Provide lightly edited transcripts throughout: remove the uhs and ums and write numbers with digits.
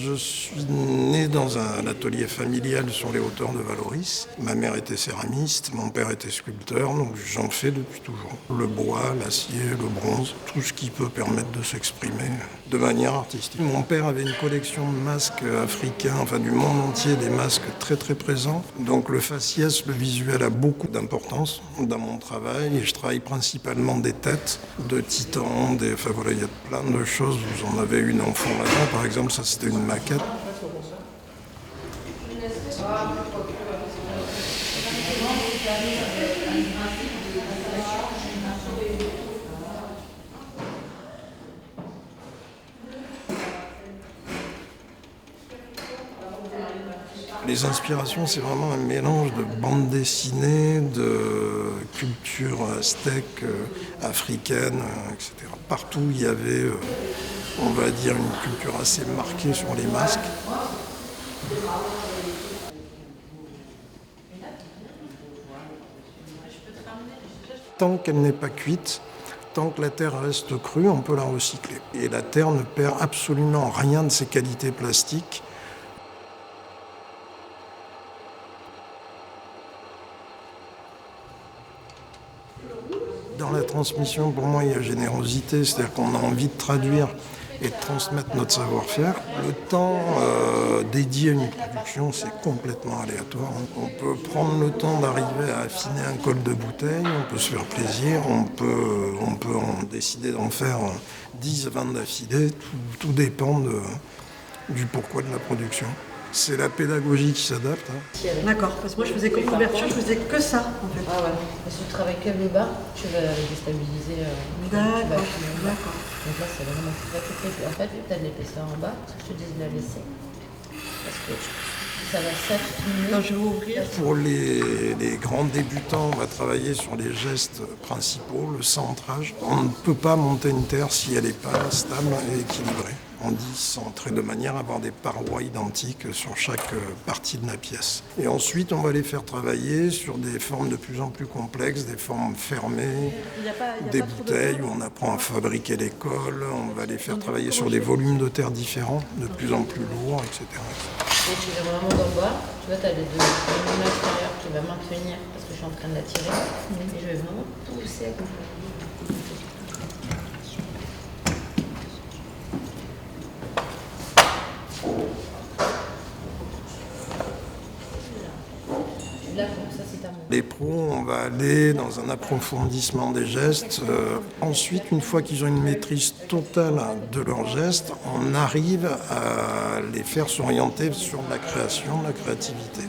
Je suis né dans un atelier familial sur les hauteurs de Valoris. Ma mère était céramiste, mon père était sculpteur, donc j'en fais depuis toujours. Le bois, l'acier, le bronze, tout ce qui peut permettre de s'exprimer de manière artistique. Mon père avait une collection de masques africains, enfin du monde entier, des masques très très présents. Donc le faciès, le visuel a beaucoup d'importance dans mon travail et je travaille principalement des têtes de titans, enfin voilà, il y a plein de choses. Vous en avez une en fond là-dedans, par exemple, ça c'était une maquette. Les inspirations, c'est vraiment un mélange de bande dessinée, de culture aztèque, africaine, etc. Partout, il y avait, on va dire, une culture assez marquée sur les masques. Tant qu'elle n'est pas cuite, tant que la terre reste crue, on peut la recycler. Et la terre ne perd absolument rien de ses qualités plastiques. Dans la transmission, pour moi, il y a générosité, c'est-à-dire qu'on a envie de traduire et de transmettre notre savoir-faire. Le temps dédié à une production, c'est complètement aléatoire. On peut prendre le temps d'arriver à affiner un col de bouteille, on peut se faire plaisir, on peut en décider d'en faire 10, 20 d'affilée, tout dépend du pourquoi de la production. C'est la pédagogie qui s'adapte. D'accord, parce que moi je faisais comme ouverture, je faisais que ça en fait. Ah ouais, parce que tu travailles que le bas, tu vas déstabiliser. D'accord. Donc là c'est vraiment très. En fait, vu que tu as de l'épaisseur en bas, ce que je te dis de la laisser. Parce que ça va s'affiner. Non, je vais ouvrir. Pour les grands débutants, on va travailler sur les gestes principaux, le centrage. On ne peut pas monter une terre si elle n'est pas stable et équilibrée. On dit centrer de manière à avoir des parois identiques sur chaque partie de la pièce. Et ensuite, on va les faire travailler sur des formes de plus en plus complexes, des formes fermées, des bouteilles où on apprend à fabriquer les cols. On va les faire travailler sur des volumes de terre différents, de plus en plus lourds, etc. Donc tu es vraiment dans le bas, tu vois, tu as les deux volumes extérieurs qui va maintenir parce que je suis en train de la tirer. Et je vais vraiment pousser à côté. Les pros, on va aller dans un approfondissement des gestes. Ensuite, une fois qu'ils ont une maîtrise totale de leurs gestes, on arrive à les faire s'orienter sur la création, la créativité.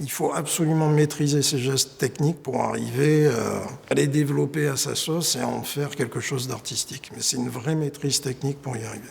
Il faut absolument maîtriser ces gestes techniques pour arriver à les développer à sa sauce et à en faire quelque chose d'artistique. Mais c'est une vraie maîtrise technique pour y arriver.